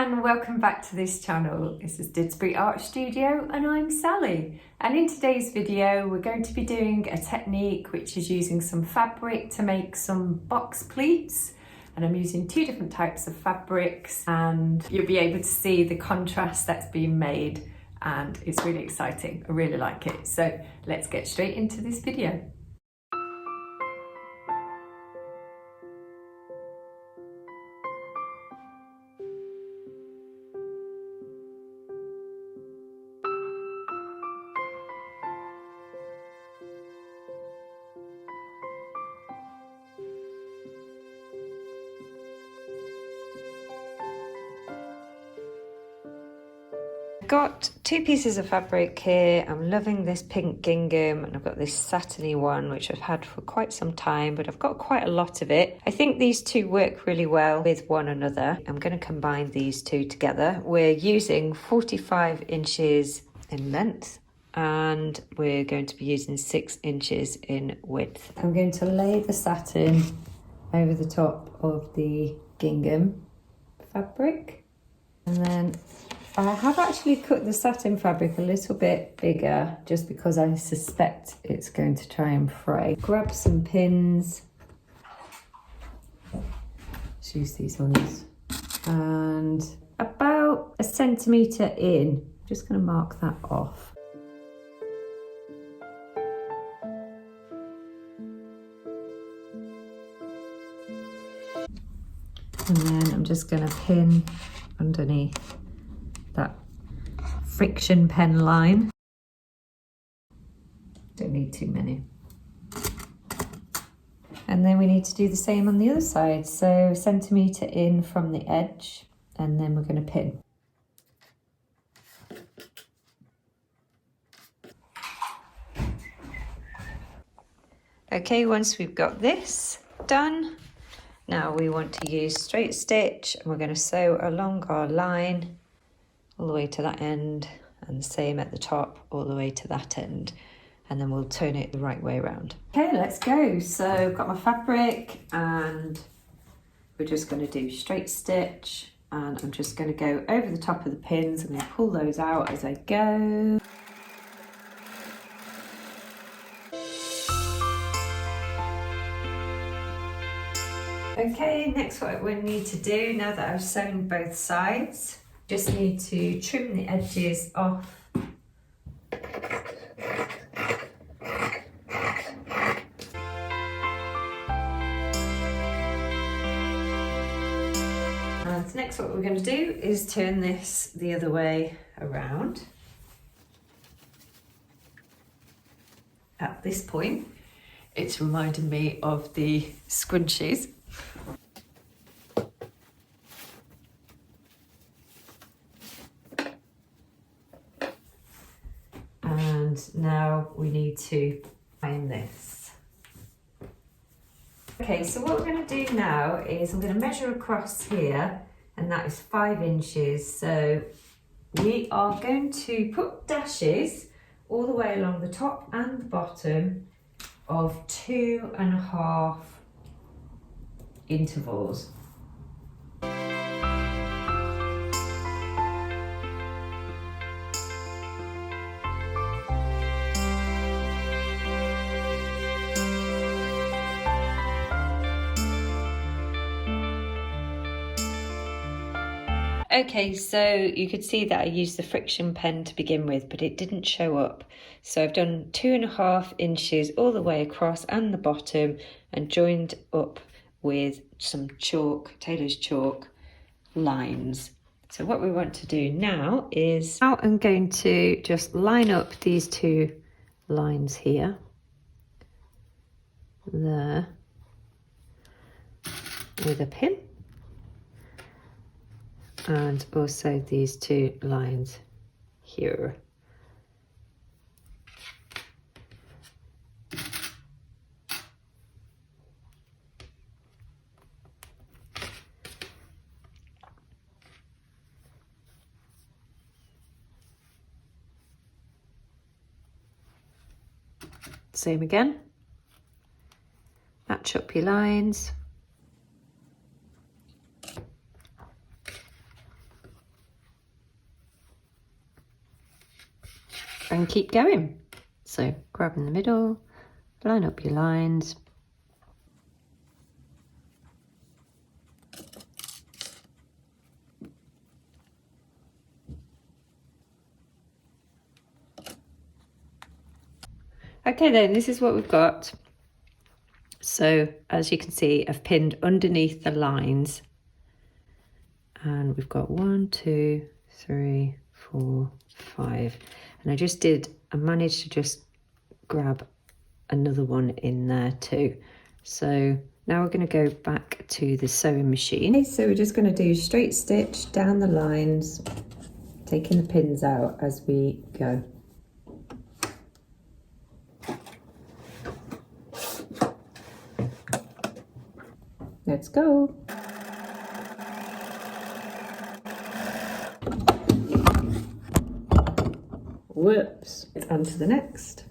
and welcome back to this channel. This is Didsbury Art Studio and I'm Sally, and in today's video we're going to be doing a technique which is using some fabric to make some box pleats, and I'm using two different types of fabrics and you'll be able to see the contrast that's being made, and it's really exciting. I really like it. So let's get straight into this video. Got two pieces of fabric here. I'm loving this pink gingham, and I've got this satiny one which I've had for quite some time, but I've got quite a lot of it. I think these two work really well with one another. I'm going to combine these two together. We're using 45 inches in length and we're going to be using 6 inches in width. I'm going to lay the satin over the top of the gingham fabric, and then I have actually cut the satin fabric a little bit bigger just because I suspect it's going to try and fray. Grab some pins, let's use these ones, and about 1 centimetre in, just going to mark that off. And then I'm just going to pin underneath that friction pen line. Don't need too many. And then we need to do the same on the other side. So 1 centimetre in from the edge, and then we're going to pin. Okay, once we've got this done, now we want to use straight stitch, and we're going to sew along our line all the way to that end, and the same at the top all the way to that end, and then we'll turn it the right way around. Okay, let's go. So I've got my fabric and we're just going to do straight stitch, and I'm just going to go over the top of the pins. I'm going to pull those out as I go. Okay, next what we need to do, now that I've sewn both sides, just need to trim the edges off. And next what we're going to do is turn this the other way around. At this point, it's reminding me of the scrunchies. And now we need to iron this. Okay, so what we're going to do now is I'm going to measure across here, and that is 5 inches. So we are going to put dashes all the way along the top and the bottom of 2.5 intervals. Okay, so you could see that I used the friction pen to begin with, but it didn't show up. So I've done 2.5 inches all the way across and the bottom, and joined up with some chalk, tailor's chalk lines. So what we want to do now is, now I'm going to just line up these two lines here, there, with a pin. And also these two lines here. Same again. Match up your lines. try and keep going. So grab in the middle, line up your lines. Okay then, this is what we've got. So as you can see, I've pinned underneath the lines, and we've got 1, 2, 3, 4, 5, and I managed to just grab another one in there too. So now we're going to go back to the sewing machine. Okay, so we're just going to do straight stitch down the lines, taking the pins out as we go. Let's go. Whoops. On to the next.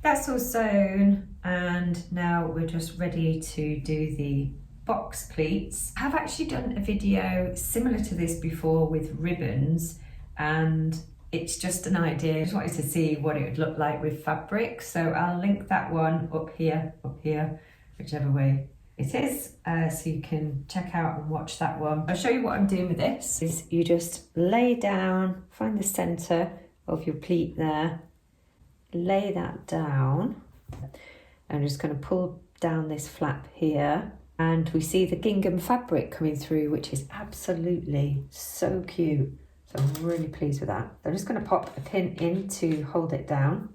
That's all sewn, and now we're just ready to do the box pleats. I've actually done a video similar to this before with ribbons, and it's just an idea. I just wanted to see what it would look like with fabric, so I'll link that one up here, whichever way it is, so you can check out and watch that one. I'll show you what I'm doing with this. Is you just lay down, find the center of your pleat there, lay that down. I'm just going to pull down this flap here, and we see the gingham fabric coming through, which is absolutely so cute. So I'm really pleased with that. I'm just going to pop a pin in to hold it down.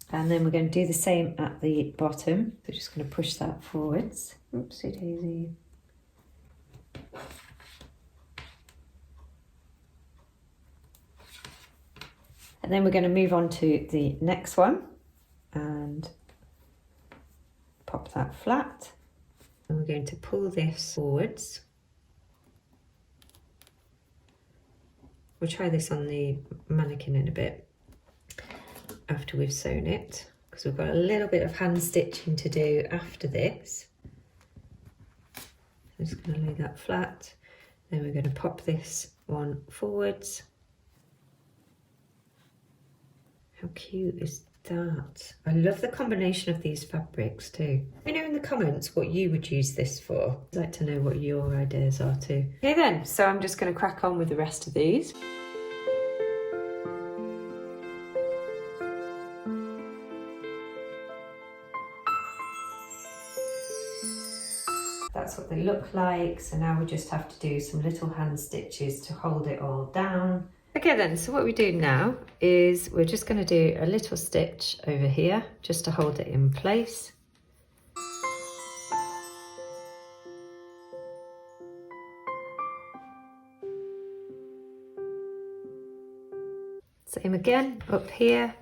And then we're going to do the same at the bottom. So just going to push that forwards. Oopsie daisy. And then we're going to move on to the next one and pop that flat. And we're going to pull this forwards. We'll try this on the mannequin in a bit after we've sewn it, because we've got a little bit of hand stitching to do after this. I'm just going to lay that flat. Then we're going to pop this one forwards. How cute is that? I love the combination of these fabrics too. Let me know in the comments what you would use this for. I'd like to know what your ideas are too. Okay then, so I'm just going to crack on with the rest of these. That's what they look like. So now we just have to do some little hand stitches to hold it all down. Okay then, so what we do now is we're just going to do a little stitch over here just to hold it in place. Same again up here.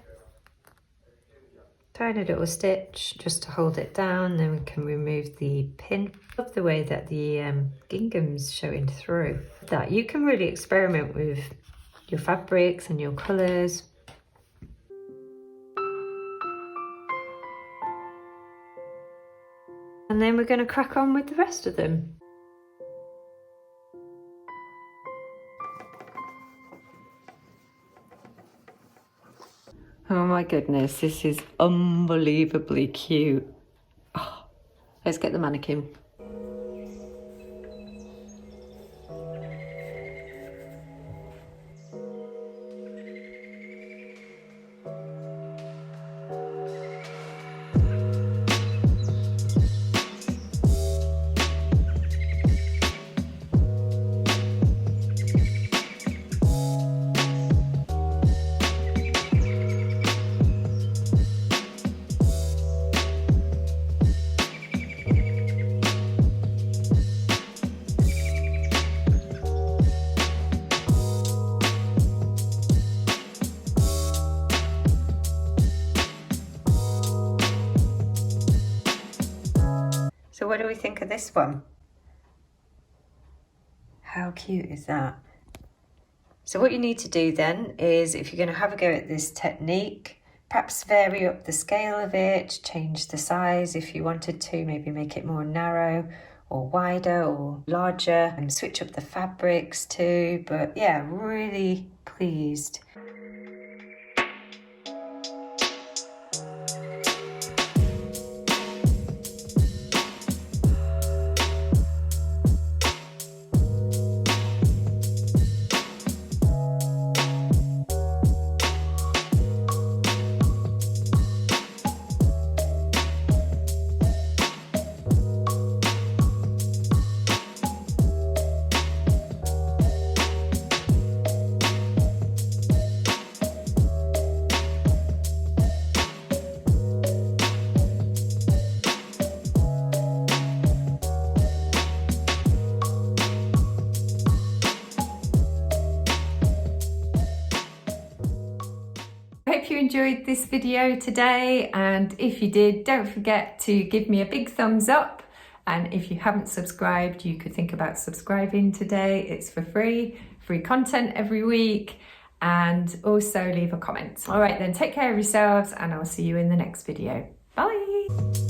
Tiny little stitch just to hold it down, then we can remove the pin. I love the way that the gingham's showing through. That you can really experiment with your fabrics and your colours. And then we're going to crack on with the rest of them. Oh my goodness, this is unbelievably cute. Oh, let's get the mannequin. So what do we think of this one? How cute is that? So what you need to do then is, if you're going to have a go at this technique, Perhaps vary up the scale of it, change the size if you wanted to, maybe make it more narrow or wider or larger, and switch up the fabrics too. But yeah, really pleased. I hope you enjoyed this video today, and if you did, don't forget to give me a big thumbs up, and if you haven't subscribed, you could think about subscribing today. It's for free content every week, and also leave a comment. All right then, take care of yourselves, and I'll see you in the next video. Bye.